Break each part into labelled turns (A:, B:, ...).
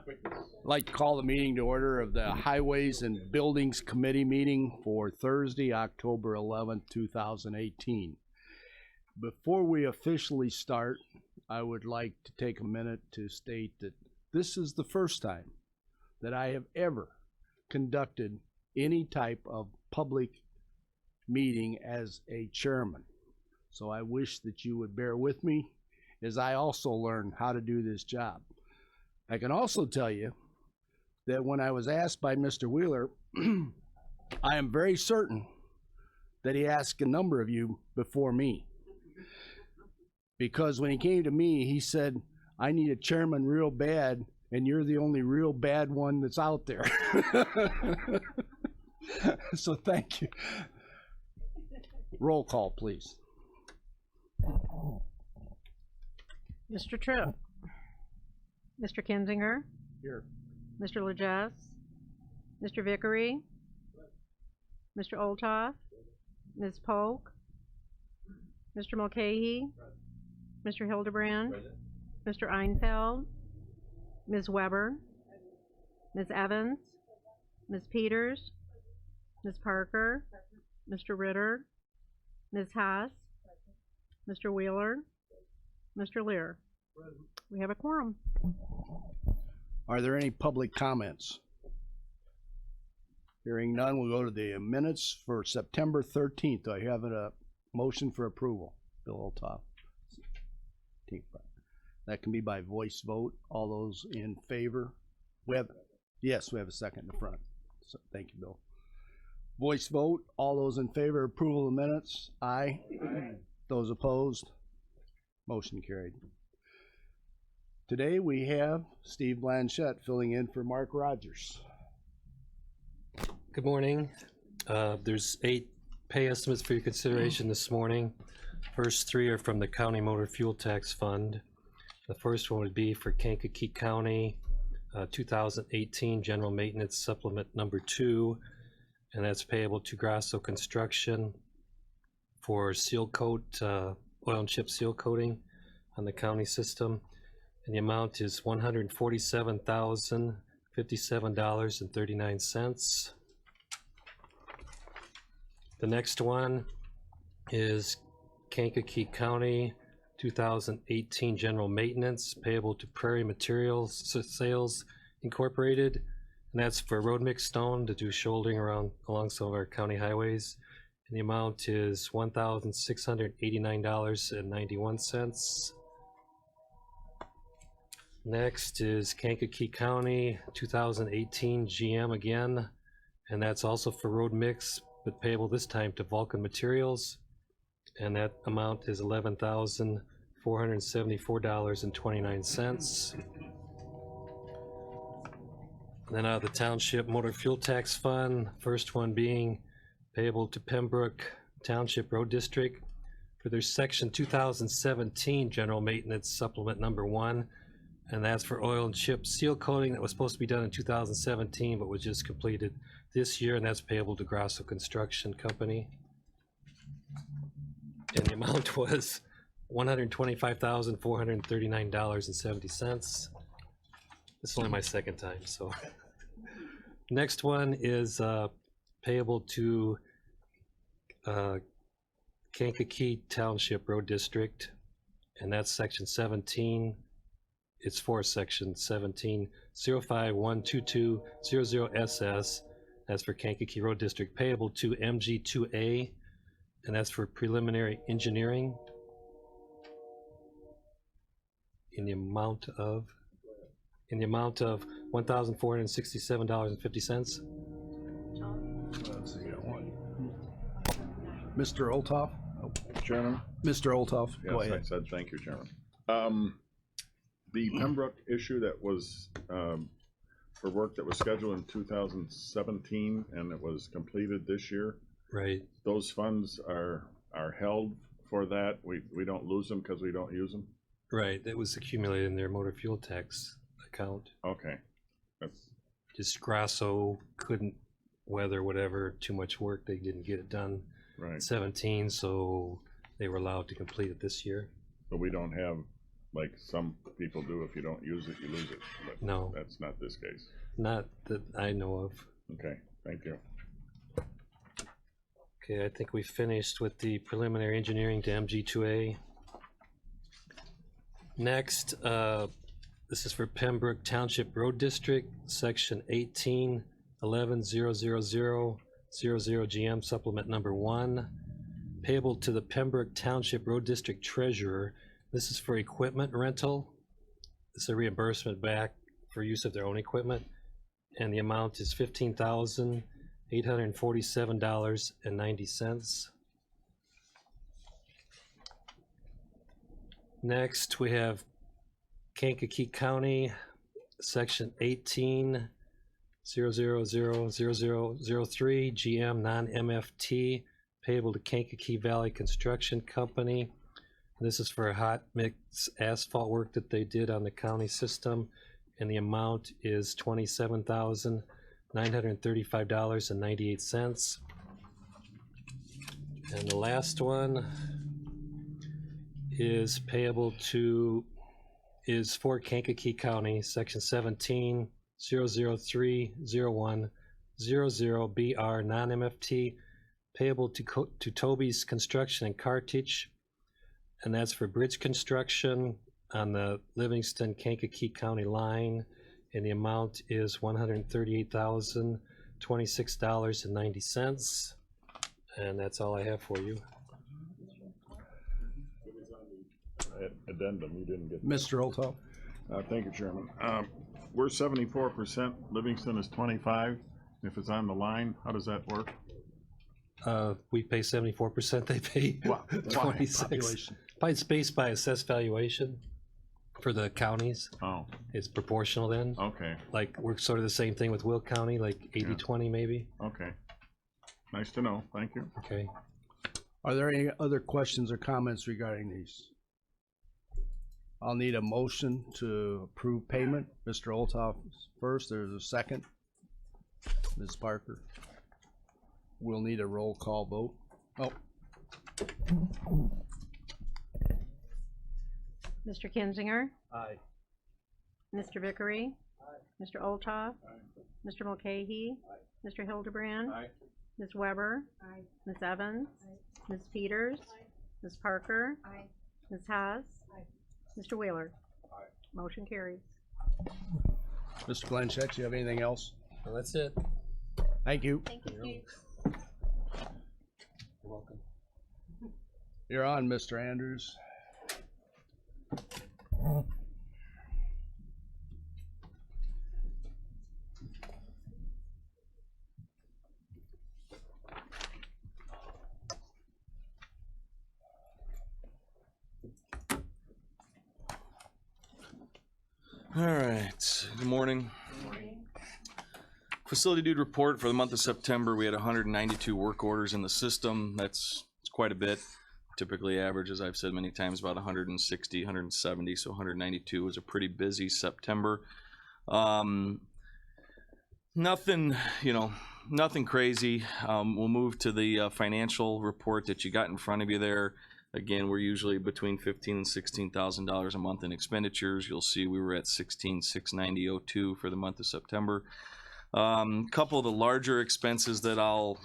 A: I'd like to call the meeting to order of the Highways and Buildings Committee meeting for Thursday, October 11th, 2018. Before we officially start, I would like to take a minute to state that this is the first time that I have ever conducted any type of public meeting as a chairman. So I wish that you would bear with me as I also learn how to do this job. I can also tell you that when I was asked by Mr. Wheeler, I am very certain that he asked a number of you before me. Because when he came to me, he said, I need a chairman real bad, and you're the only real bad one that's out there. So thank you. Roll call, please.
B: Mr. Tripp. Mr. Kinzinger.
A: Here.
B: Mr. Lejes. Mr. Vickery. Mr. Olthoff. Ms. Polk. Mr. Mulcahy. Mr. Hildebrand. Mr. Einfeld. Ms. Weber. Ms. Evans. Ms. Peters. Ms. Parker. Mr. Ritter. Ms. Haas. Mr. Wheeler. Mr. Lear. We have a quorum.
A: Are there any public comments? Hearing none, we'll go to the minutes for September 13th. I have a motion for approval. Bill Olthoff. That can be by voice vote. All those in favor? Yes, we have a second in the front. So, thank you, Bill. Voice vote. All those in favor of approval of the minutes? Aye. Aye. Those opposed? Motion carried. Today we have Steve Blanchette filling in for Mark Rogers.
C: Good morning. There's 8 pay estimates for your consideration this morning. First 3 are from the County Motor Fuel Tax Fund. The first one would be for Kankakee County 2018 General Maintenance Supplement number 2, and that's payable to Grasso Construction for seal coat, oil and chip seal coating on the county system. And the amount is $147,057.39. The next one is Kankakee County 2018 General Maintenance payable to Prairie Materials Sales Incorporated, and that's for road mix stone to do shouldering along some of our county highways. And the amount is $1,689.91. Next is Kankakee County 2018 GM again, and that's also for road mix, but payable this time to Vulcan Materials, and that amount is $11,474.29. Then out of the Township Motor Fuel Tax Fund, first one being payable to Pembroke Township Road District for their Section 2017 General Maintenance Supplement number 1. And that's for oil and chip seal coating that was supposed to be done in 2017, but was just completed this year, and that's payable to Grasso Construction Company. And the amount was $125,439.70. This is only my second time, so. Next one is payable to Kankakee Township Road District, and that's Section 17. It's for Section 17 0512200SS. That's for Kankakee Road District, payable to MG2A, and that's for preliminary engineering in the amount of $1,467.50.
A: Mr. Olthoff?
D: Chairman?
A: Mr. Olthoff,
D: Yes,
A: go ahead.
D: I said thank you, Chairman. The Pembroke issue that was for work that was scheduled in 2017 and it was completed this year.
C: Right.
D: Those funds are held for that. We don't lose them because we don't use them.
C: Right. That was accumulated in their motor fuel tax account.
D: Okay. That's
C: Just Grasso couldn't weather whatever too much work. They didn't get it done in
D: right.
C: 17, so they were allowed to complete it this year.
D: But we don't have like some people do. If you don't use it, you lose it. But
C: No.
D: that's not this case.
C: Not that I know of.
D: Okay, thank you.
C: Okay, I think we finished with the preliminary engineering to MG2A. Next, this is for Pembroke Township Road District, section 18110000 GM supplement number 1, payable to the Pembroke Township Road District Treasurer. This is for equipment rental. It's a reimbursement back for use of their own equipment, and the amount is $15,847.90. Next, we have Kankakee County, section 18000003 GM non-MFT, payable to Kankakee Valley Construction Company. This is for hot mix asphalt work that they did on the county system, and the amount is $27,935.98. And the last one is payable to, is for Kankakee County, section 1700301000 BR non-MFT, payable to Toby's Construction and Cartridge, and that's for bridge construction on the Livingston Kankakee County line, and the amount is $138,026.90. And that's all I have for you.
D: Addendum, you didn't get.
A: Mr. Olthoff?
D: Thank you, Chairman. We're 74%, Livingston is 25. If it's on the line, how does that work?
C: We pay 74%, they pay
D: Wow.
C: 26.
A: Population.
C: It's based by assessed valuation for the counties.
D: Oh,
C: It's proportional then.
D: okay,
C: Like, we're sort of the same thing with Will County, like 80-20 maybe.
D: okay. Nice to know, thank you.
C: Okay.
A: Are there any other questions or comments regarding these? I'll need a motion to approve payment. Mr. Olthoff first, there's a second. Ms. Parker. We'll need a roll call vote. Oh,
B: Mr. Kinzinger,
A: aye.
B: Mr. Vickery, Mr. Olthoff, Mr. Mulcahy, Mr. Hildebrand, Ms. Weber, Ms. Evans, Ms. Peters, Ms. Parker, Ms. Haas, Mr. Wheeler. Motion carries.
A: Mr. Blanchett, you have anything else?
C: Well, that's it.
A: Thank you.
B: Thank you, Chief.
C: You're welcome.
A: You're on, Mr. Andrews.
E: All right, good morning. Facility dude report for the month of September, we had 192 work orders in the system. It's quite a bit. Typically average, as I've said many times, about 160, 170, so 192 was a pretty busy September. Nothing, nothing crazy. We'll move to the financial report that you got in front of you there. Again, we're usually between $15,000 and $16,000 a month in expenditures. You'll see we were at $16,690.02 for the month of September. Couple of the larger expenses that I'll,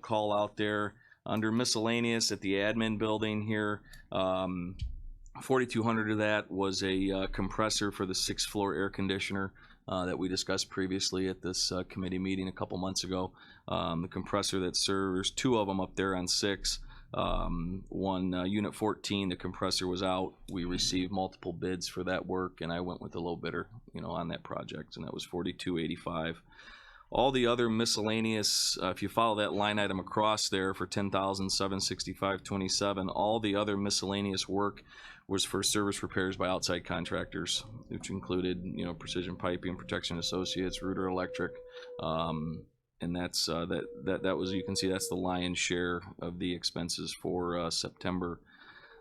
E: call out there under miscellaneous at the admin building here. 4,200 of that was a compressor for the 6th floor air conditioner that we discussed previously at this committee meeting a couple months ago. The compressor that serves 2 of them up there on 6. One unit 14, the compressor was out. We received multiple bids for that work, and I went with the low bidder, on that project, and that was $42.85. All the other miscellaneous, if you follow that line item across there for $10,765.27, all the other miscellaneous work was for service repairs by outside contractors, which included, Precision Piping, Protection Associates, Reuter Electric, and that's that was, you can see that's the lion's share of the expenses for September.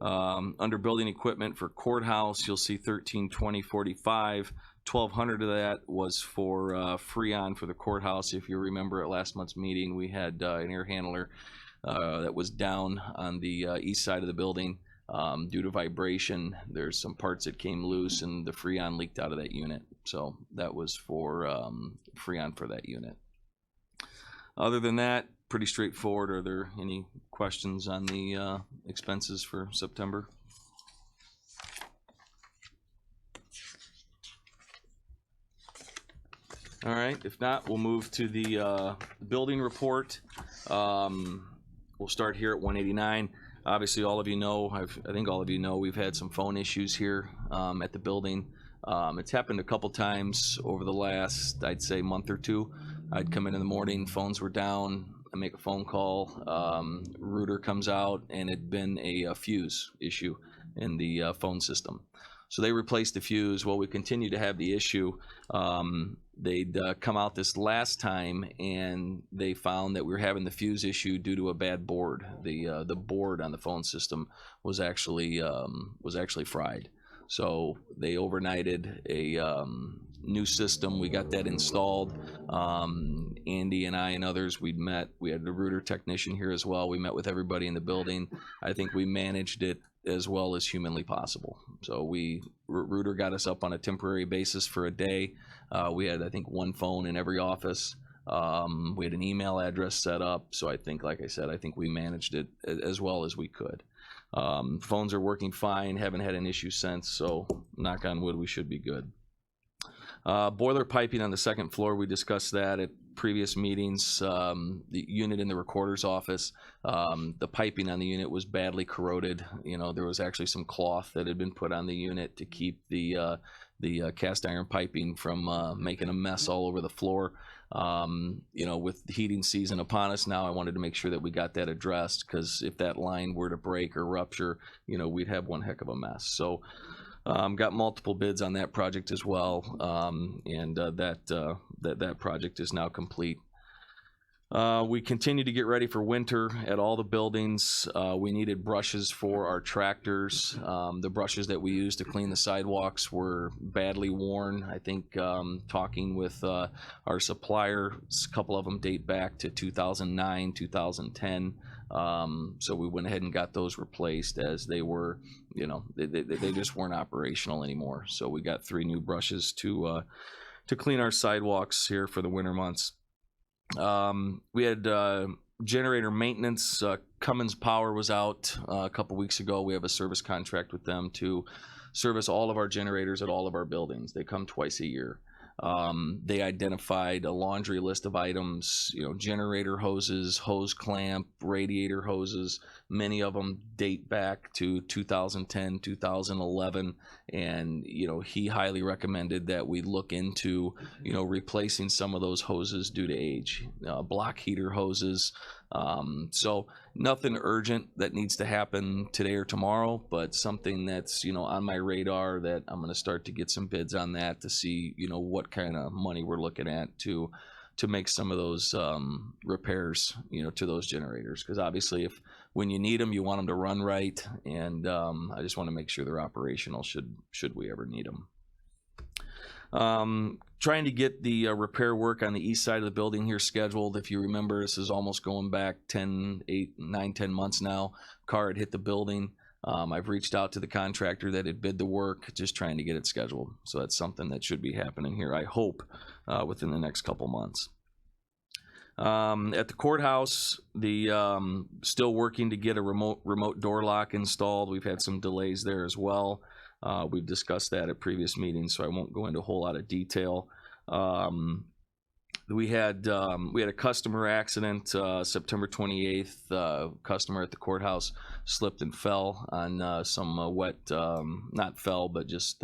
E: Under building equipment for courthouse, you'll see $1320.45. 1,200 of that was for Freon for the courthouse. If you remember at last month's meeting, we had an air handler that was down on the east side of the building. due to vibration, there's some parts that came loose and the Freon leaked out of that unit. So that was for Freon for that unit. Other than that, pretty straightforward. Are there any questions on the expenses for September? All right, if not, we'll move to the building report. We'll start here at 189. Obviously, all of you know, I think all of you know, we've had some phone issues here at the building. It's happened a couple times over the last, I'd say, month or two. I'd come in the morning, phones were down, I make a phone call, router comes out, and it'd been a fuse issue in the phone system. So they replaced the fuse. Well, we continue to have the issue. They'd come out this last time, and they found that we were having the fuse issue due to a bad board. The board on the phone system was actually fried. So they overnighted a new system. We got that installed. Andy and I and others, we had the router technician here as well. We met with everybody in the building. I think we managed it as well as humanly possible. So router got us up on a temporary basis for a day. We had, I think, one phone in every office. We had an email address set up. So I think, like I said, I think we managed it as well as we could. Phones are working fine, haven't had an issue since, so knock on wood, we should be good. Boiler piping on the second floor, we discussed that at previous meetings. The unit in the recorder's office, the piping on the unit was badly corroded. You know, there was actually some cloth that had been put on the unit to keep the cast iron piping from making a mess all over the floor. You know, with the heating season upon us now, I wanted to make sure that we got that addressed, because if that line were to break or rupture, you know, we'd have one heck of a mess. So got multiple bids on that project as well, and that project is now complete. We continue to get ready for winter at all the buildings. We needed brushes for our tractors. The brushes that we used to clean the sidewalks were badly worn. I think talking with our supplier, a couple of them date back to 2009, 2010. So we went ahead and got those replaced, as they were, you know, they just weren't operational anymore. So we got 3 new brushes to clean our sidewalks here for the winter months. We had generator maintenance. Cummins Power was out a couple weeks ago. We have a service contract with them to service all of our generators at all of our buildings. They come twice a year. They identified a laundry list of items, you know, generator hoses, hose clamp, radiator hoses. Many of them date back to 2010, 2011. And, you know, he highly recommended that we look into, you know, replacing some of those hoses due to age, block heater hoses. So nothing urgent that needs to happen today or tomorrow, but something that's, you know, on my radar, that I'm going to start to get some bids on that to see, you know, what kind of money we're looking at to make some of those repairs, you know, to those generators. Because obviously, when you need them, you want them to run right, and I just want to make sure they're operational should we ever need them. Trying to get the repair work on the east side of the building here scheduled. If you remember, this is almost going back 10 months now. Car had hit the building. I've reached out to the contractor that had bid the work, just trying to get it scheduled. So that's something that should be happening here, I hope, within the next couple months. At the courthouse, still working to get a remote door lock installed. We've had some delays there as well. We've discussed that at previous meetings, so I won't go into a whole lot of detail. We had a customer accident September 28th. Customer at the courthouse slipped and fell on some wet, not fell, but just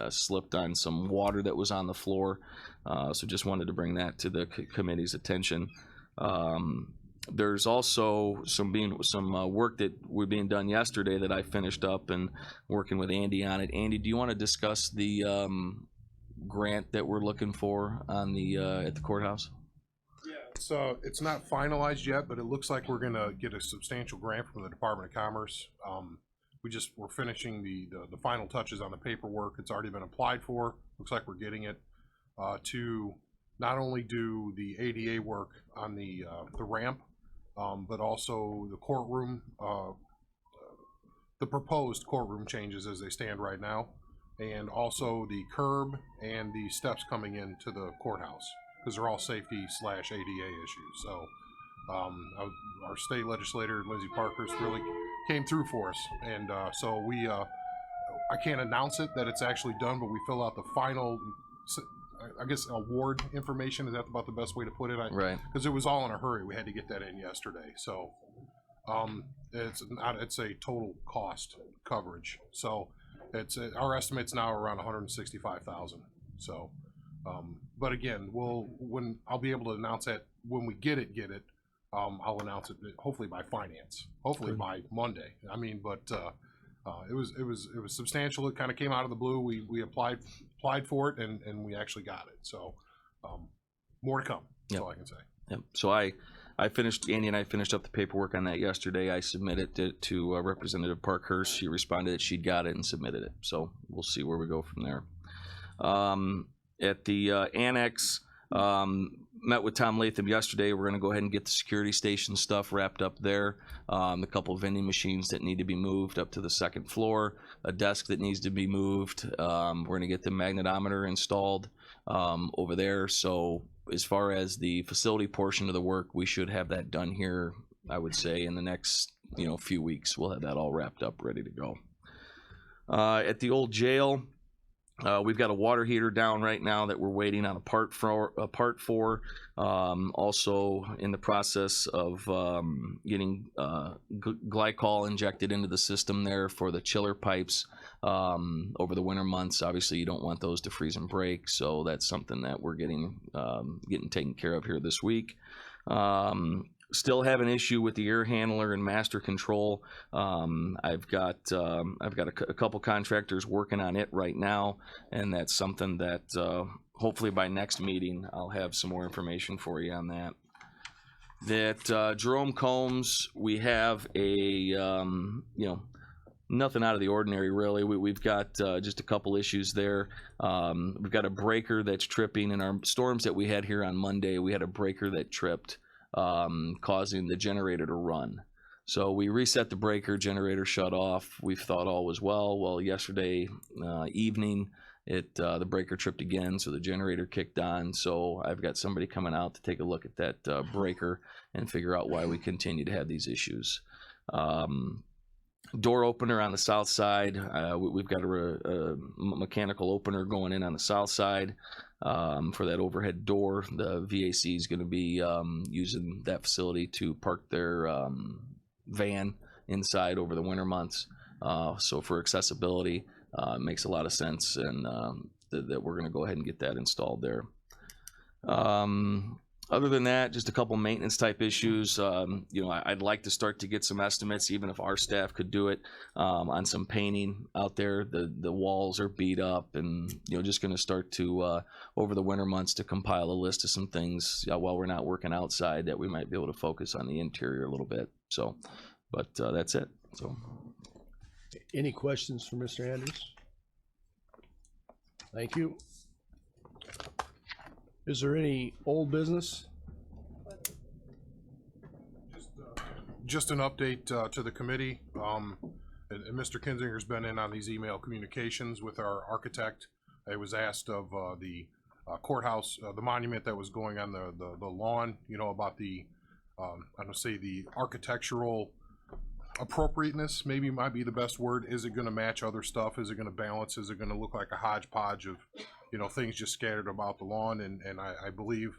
E: slipped on some water that was on the floor. So just wanted to bring that to the committee's attention. There's also some work that was being done yesterday that I finished up and working with Andy on it. Andy, do you want to discuss the grant that we're looking for on the at the courthouse?
F: Yeah, it's not finalized yet, but it looks like we're gonna get a substantial grant from the Department of Commerce. We're finishing the final touches on the paperwork. It's already been applied for. Looks like we're getting it to not only do the ADA work on the ramp, but also the courtroom, the proposed courtroom changes as they stand right now, and also the curb and the steps coming into the courthouse, because they're all safety / ADA issues. So our state legislator, Lindsey Parkhurst, really came through for us. And so I can't announce it that it's actually done, but we fill out the final, I guess, award information. Is that about the best way to put it?
E: Right.
F: Because it was all in a hurry. We had to get that in yesterday. So it's a total cost coverage. So it's our estimate's now around 165,000. So, but again, when I'll be able to announce that when we get it. I'll announce it hopefully by finance, hopefully by Monday. I mean, but it was substantial. It kind of came out of the blue. We applied for it and we actually got it. So more to come. That's all I can say.
E: Yep. So I finished, Andy and I finished up the paperwork on that yesterday. I submitted it to Representative Parkhurst. She responded that she'd got it and submitted it. So we'll see where we go from there. At the annex, met with Tom Latham yesterday. We're going to go ahead and get the security station stuff wrapped up there. A couple of vending machines that need to be moved up to the second floor, a desk that needs to be moved. We're going to get the magnetometer installed over there. So as far as the facility portion of the work, we should have that done here, I would say, in the next few weeks. We'll have that all wrapped up, ready to go. At the old jail, we've got a water heater down right now that we're waiting on a part for. Also in the process of getting glycol injected into the system there for the chiller pipes over the winter months. Obviously, you don't want those to freeze and break, so that's something that we're getting taken care of here this week. Still have an issue with the air handler and master control. I've got a couple contractors working on it right now, and that's something that hopefully by next meeting I'll have some more information for you on that. That Jerome Combs, we have a nothing out of the ordinary really. We've got just a couple issues there. We've got a breaker that's tripping. In our storms that we had here on Monday, we had a breaker that tripped, causing the generator to run. So we reset the breaker, generator shut off. We thought all was well. Well, yesterday evening, the breaker tripped again, so the generator kicked on. So I've got somebody coming out to take a look at that breaker and figure out why we continue to have these issues. Door opener on the south side. We've got a mechanical opener going in on the south side. For that overhead door. The VAC is going to be using that facility to park their van inside over the winter months. So for accessibility, it makes a lot of sense, and that we're going to go ahead and get that installed there. Other than that, just a couple maintenance type issues. I'd like to start to get some estimates, even if our staff could do it, on some painting out there. The walls are beat up, and just going to start to over the winter months to compile a list of some things while we're not working outside that we might be able to focus on the interior a little bit. So, but that's it. So,
A: Any questions for Mr. Andrews? Thank you. Is there any old business?
F: Just an update to the committee. And Mr. Kinzinger's been in on these email communications with our architect. It was asked of the courthouse, the monument that was going on the lawn, about the, I'm going to say the architectural appropriateness, maybe might be the best word. Is it going to match other stuff? Is it going to balance? Is it going to look like a hodgepodge of things just scattered about the lawn? And I believe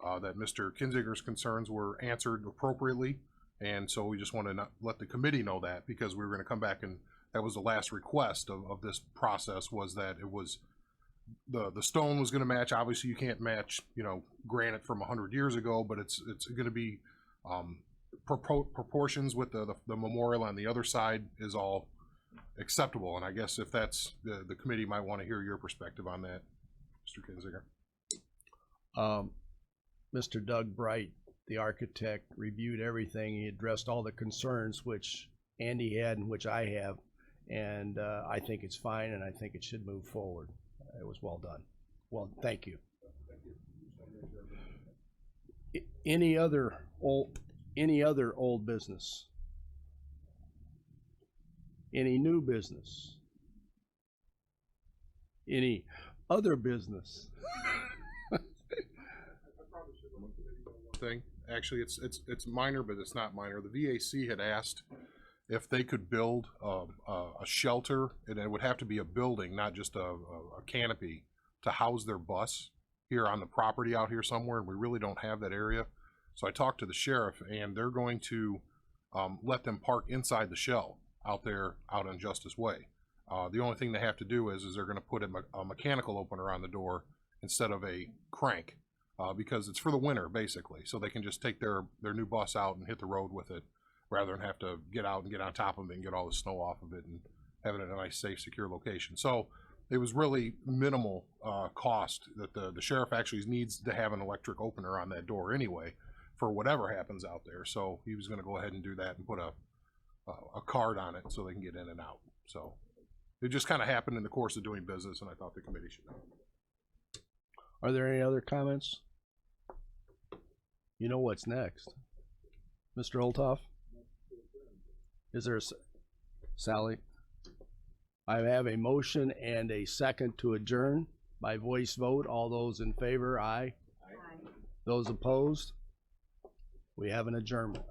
F: that Mr. Kinzinger's concerns were answered appropriately. And so we just want to let the committee know that, because we were going to come back, and that was the last request of this process, was that it was the stone was going to match. Obviously you can't match, granite from 100 years ago, but it's going to be proportions with the memorial on the other side is all acceptable. And I guess if that's the committee might want to hear your perspective on that, Mr. Kinzinger.
A: Mr. Doug Bright, the architect, reviewed everything. He addressed all the concerns which Andy had and which I have, and I think it's fine, and I think it should move forward. It was well done. Well, thank you. Any other old business? Any new business? Any other business?
F: Thing. Actually, it's minor, but it's not minor. The VAC had asked if they could build a shelter, and it would have to be a building, not just a canopy, to house their bus here on the property out here somewhere, and we really don't have that area. So I talked to the sheriff, and they're going to let them park inside the shell out there, out on Justice Way. The only thing they have to do is they're going to put a mechanical opener on the door instead of a crank, because it's for the winter, basically. So they can just take their new bus out and hit the road with it, rather than have to get out and get on top of it and get all the snow off of it and have it in a nice, safe, secure location. So it was really minimal cost that the sheriff actually needs to have an electric opener on that door anyway for whatever happens out there. So he was going to go ahead and do that and put a card on it so they can get in and out. So it just kind of happened in the course of doing business, and I thought the committee should know.
A: Are there any other comments? You know what's next. Mr. Olthoff? Is there Sally? I have a motion and a second to adjourn by voice vote. All those in favor, aye. Those opposed? We have an adjournment.